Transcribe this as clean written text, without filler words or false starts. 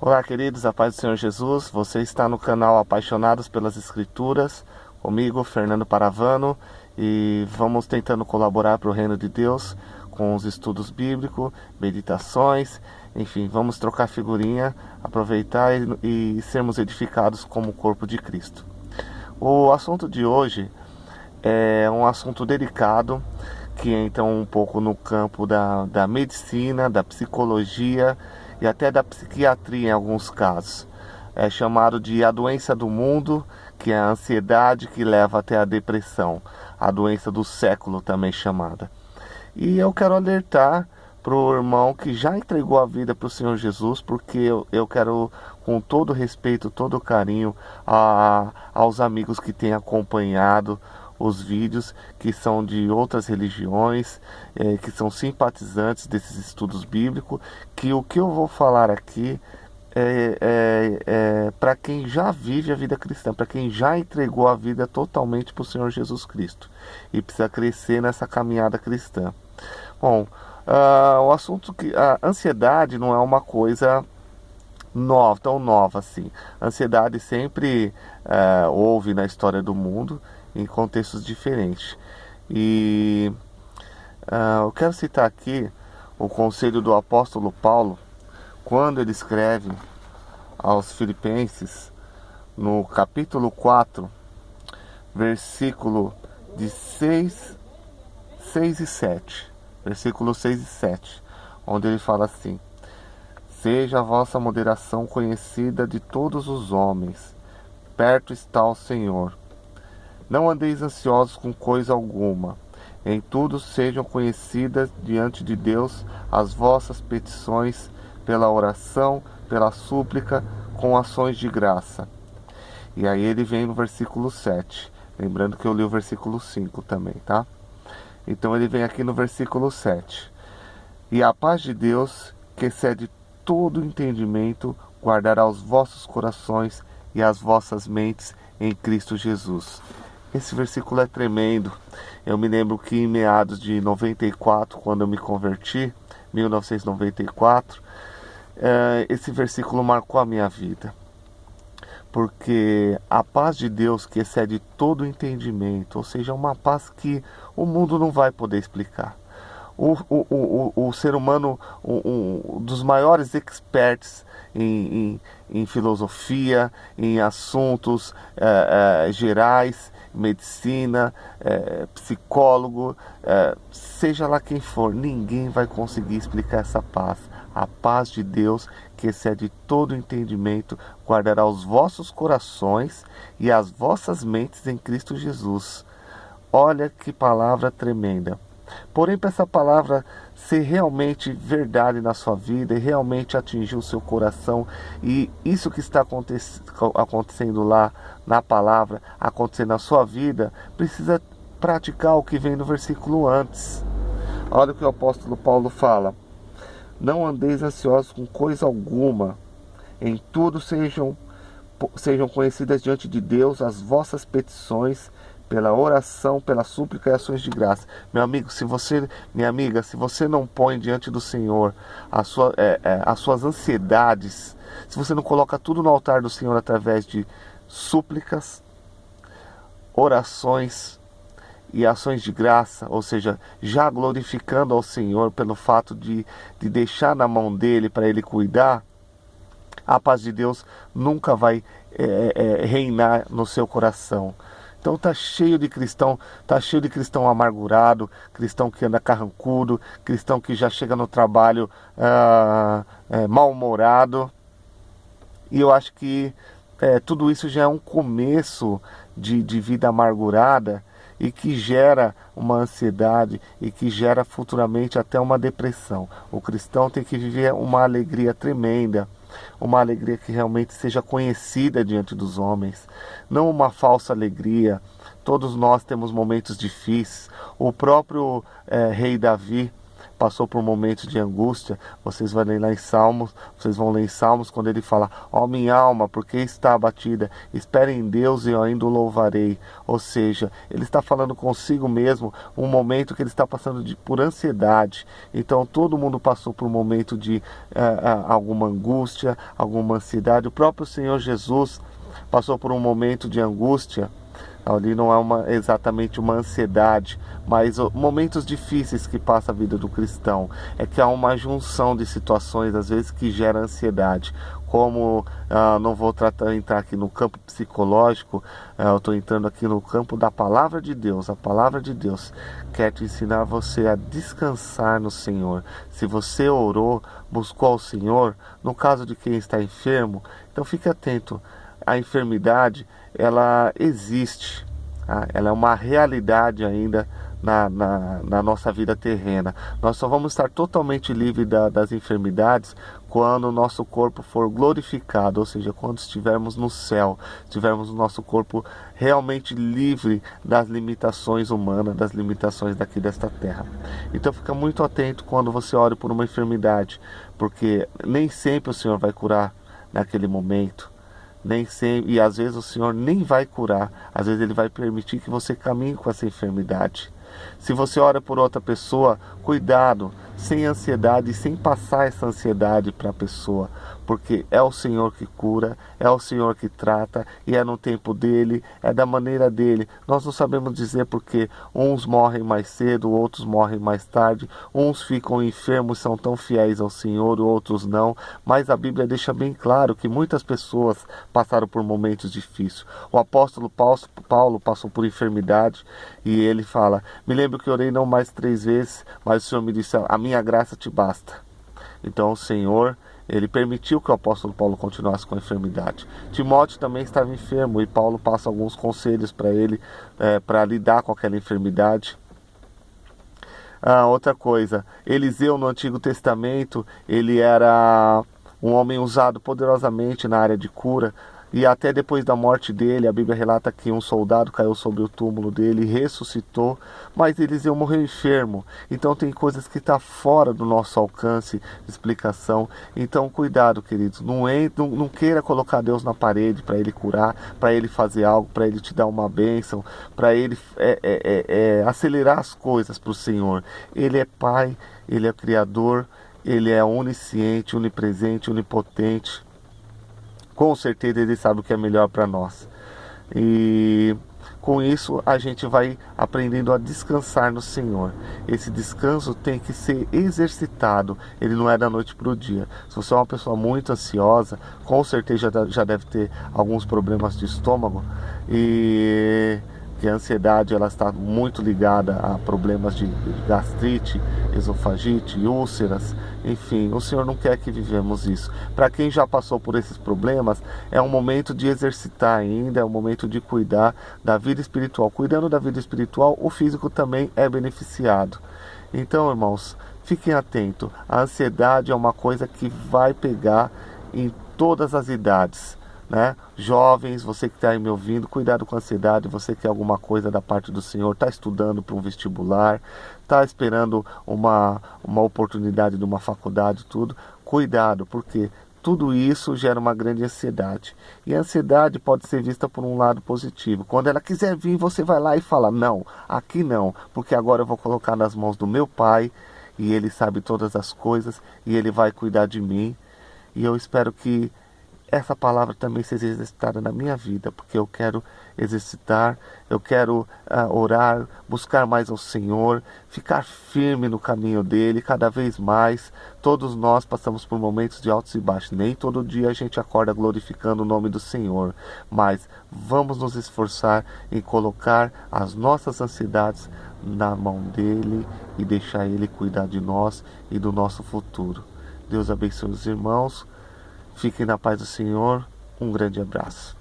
Olá, queridos, a paz do Senhor Jesus. Você está no canal Apaixonados pelas Escrituras, comigo, Fernando Paravano, e vamos tentando colaborar para o reino de Deus com os estudos bíblicos, meditações, enfim, vamos trocar figurinha, aproveitar e sermos edificados como o corpo de Cristo. O assunto de hoje é um assunto delicado, que entra um pouco no campo da medicina, da psicologia e até da psiquiatria em alguns casos. É chamado de a doença do mundo, que é a ansiedade que leva até a depressão, a doença do século também chamada. E eu quero alertar para o irmão que já entregou a vida para o Senhor Jesus, porque eu quero, com todo respeito, todo carinho, aos amigos que têm acompanhado os vídeos, que são de outras religiões, que são simpatizantes desses estudos bíblicos, que o que eu vou falar aqui é para quem já vive a vida cristã, para quem já entregou a vida totalmente para o Senhor Jesus Cristo e precisa crescer nessa caminhada cristã. Bom, o assunto que a ansiedade não é uma coisa tão nova assim. A ansiedade sempre houve na história do mundo em contextos diferentes. E eu quero citar aqui o conselho do apóstolo Paulo, quando ele escreve aos Filipenses, no capítulo 4, versículo de 6 e 7. Versículo 6 e 7, onde ele fala assim: seja a vossa moderação conhecida de todos os homens, perto está o Senhor. Não andeis ansiosos com coisa alguma, em tudo sejam conhecidas diante de Deus as vossas petições, pela oração, pela súplica, com ações de graça. E aí ele vem no versículo 7, lembrando que eu li o versículo 5 também, tá? Então ele vem aqui no versículo 7. E a paz de Deus, que excede todo entendimento, guardará os vossos corações e as vossas mentes em Cristo Jesus. Esse versículo é tremendo. Eu me lembro que em meados de 94, quando eu me converti, 1994, esse versículo marcou a minha vida. Porque a paz de Deus que excede todo entendimento, ou seja, uma paz que o mundo não vai poder explicar. O ser humano, um dos maiores experts em filosofia, em assuntos gerais, medicina, psicólogo, seja lá quem for, ninguém vai conseguir explicar essa paz. A paz de Deus, que excede todo entendimento, guardará os vossos corações e as vossas mentes em Cristo Jesus. Olha que palavra tremenda. Porém, para essa palavra ser realmente verdade na sua vida e realmente atingir o seu coração, e isso que está acontecendo lá na palavra, acontecendo na sua vida, precisa praticar o que vem no versículo antes. Olha o que o apóstolo Paulo fala: não andeis ansiosos com coisa alguma, em tudo sejam conhecidas diante de Deus as vossas petições, pela oração, pela súplica e ações de graça. Meu amigo, minha amiga, se você não põe diante do Senhor as suas ansiedades, se você não coloca tudo no altar do Senhor através de súplicas, orações e ações de graça, ou seja, já glorificando ao Senhor pelo fato de deixar na mão dele para ele cuidar, a paz de Deus nunca vai reinar no seu coração. Então tá cheio de cristão amargurado, cristão que anda carrancudo, cristão que já chega no trabalho mal-humorado. E eu acho que tudo isso já é um começo de vida amargurada e que gera uma ansiedade e que gera futuramente até uma depressão. O cristão tem que viver uma alegria tremenda, uma alegria que realmente seja conhecida diante dos homens, não uma falsa alegria. Todos nós temos momentos difíceis. O próprio rei Davi passou por momentos de angústia, vocês vão ler lá em Salmos, quando ele fala: ó minha alma, porque está abatida, espere em Deus e eu ainda o louvarei. Ou seja, ele está falando consigo mesmo, um momento que ele está passando por ansiedade. Então todo mundo passou por um momento de alguma angústia, alguma ansiedade. O próprio Senhor Jesus passou por um momento de angústia. Ali não é exatamente uma ansiedade, mas momentos difíceis que passa a vida do cristão. É que há uma junção de situações, às vezes, que gera ansiedade. Como não vou entrar aqui no campo psicológico, eu estou entrando aqui no campo da palavra de Deus. A palavra de Deus quer te ensinar você a descansar no Senhor. Se você orou, buscou ao Senhor, no caso de quem está enfermo, então fique atento. A enfermidade, ela existe, tá? Ela é uma realidade ainda na nossa vida terrena. Nós só vamos estar totalmente livres das enfermidades quando o nosso corpo for glorificado, ou seja, quando estivermos no céu, tivermos o nosso corpo realmente livre das limitações humanas, das limitações daqui desta terra. Então fica muito atento quando você ore por uma enfermidade, porque nem sempre o Senhor vai curar naquele momento. Nem sempre, e às vezes o Senhor nem vai curar, às vezes Ele vai permitir que você caminhe com essa enfermidade. Se você ora por outra pessoa, cuidado, sem ansiedade e sem passar essa ansiedade para a pessoa, porque é o Senhor que cura, é o Senhor que trata, e é no tempo dele, é da maneira dele. Nós não sabemos dizer porque uns morrem mais cedo, outros morrem mais tarde, uns ficam enfermos, são tão fiéis ao Senhor, outros não, mas a Bíblia deixa bem claro que muitas pessoas passaram por momentos difíceis. O apóstolo Paulo passou por enfermidade, e ele fala: me lembro que orei não mais 3 vezes, mas o Senhor me disse: a minha graça te basta. Então o Senhor, Ele permitiu que o apóstolo Paulo continuasse com a enfermidade. Timóteo também estava enfermo, e Paulo passa alguns conselhos para ele, para lidar com aquela enfermidade. Outra coisa, Eliseu no Antigo Testamento, ele era um homem usado poderosamente na área de cura, e até depois da morte dele, a Bíblia relata que um soldado caiu sobre o túmulo dele e ressuscitou, mas Eliseu morreu enfermo. Então tem coisas que estão fora do nosso alcance de explicação. Então cuidado, queridos, não queira colocar Deus na parede para Ele curar, para Ele fazer algo, para Ele te dar uma bênção, para Ele acelerar as coisas para o Senhor. Ele é Pai, Ele é Criador, Ele é onisciente, onipresente, onipotente. Com certeza Ele sabe o que é melhor para nós. E com isso a gente vai aprendendo a descansar no Senhor. Esse descanso tem que ser exercitado. Ele não é da noite para o dia. Se você é uma pessoa muito ansiosa, com certeza já deve ter alguns problemas de estômago. E que a ansiedade ela está muito ligada a problemas de gastrite, esofagite, úlceras, enfim, o Senhor não quer que vivemos isso. Para quem já passou por esses problemas, é um momento de exercitar ainda, é um momento de cuidar da vida espiritual. Cuidando da vida espiritual, o físico também é beneficiado. Então, irmãos, fiquem atentos. A ansiedade é uma coisa que vai pegar em todas as idades, né? Jovens, você que está aí me ouvindo, cuidado com a ansiedade. Você quer alguma coisa da parte do Senhor, está estudando para um vestibular, está esperando uma oportunidade de uma faculdade, tudo, cuidado, porque tudo isso gera uma grande ansiedade. E a ansiedade pode ser vista por um lado positivo. Quando ela quiser vir, você vai lá e fala: não, aqui não, porque agora eu vou colocar nas mãos do meu Pai, e Ele sabe todas as coisas, e Ele vai cuidar de mim. E eu espero que essa palavra também seja exercitada na minha vida, porque eu quero exercitar, eu quero orar, buscar mais ao Senhor, ficar firme no caminho dele cada vez mais. Todos nós passamos por momentos de altos e baixos, nem todo dia a gente acorda glorificando o nome do Senhor, mas vamos nos esforçar em colocar as nossas ansiedades na mão dele e deixar ele cuidar de nós e do nosso futuro. Deus abençoe os irmãos. Fiquem na paz do Senhor. Um grande abraço.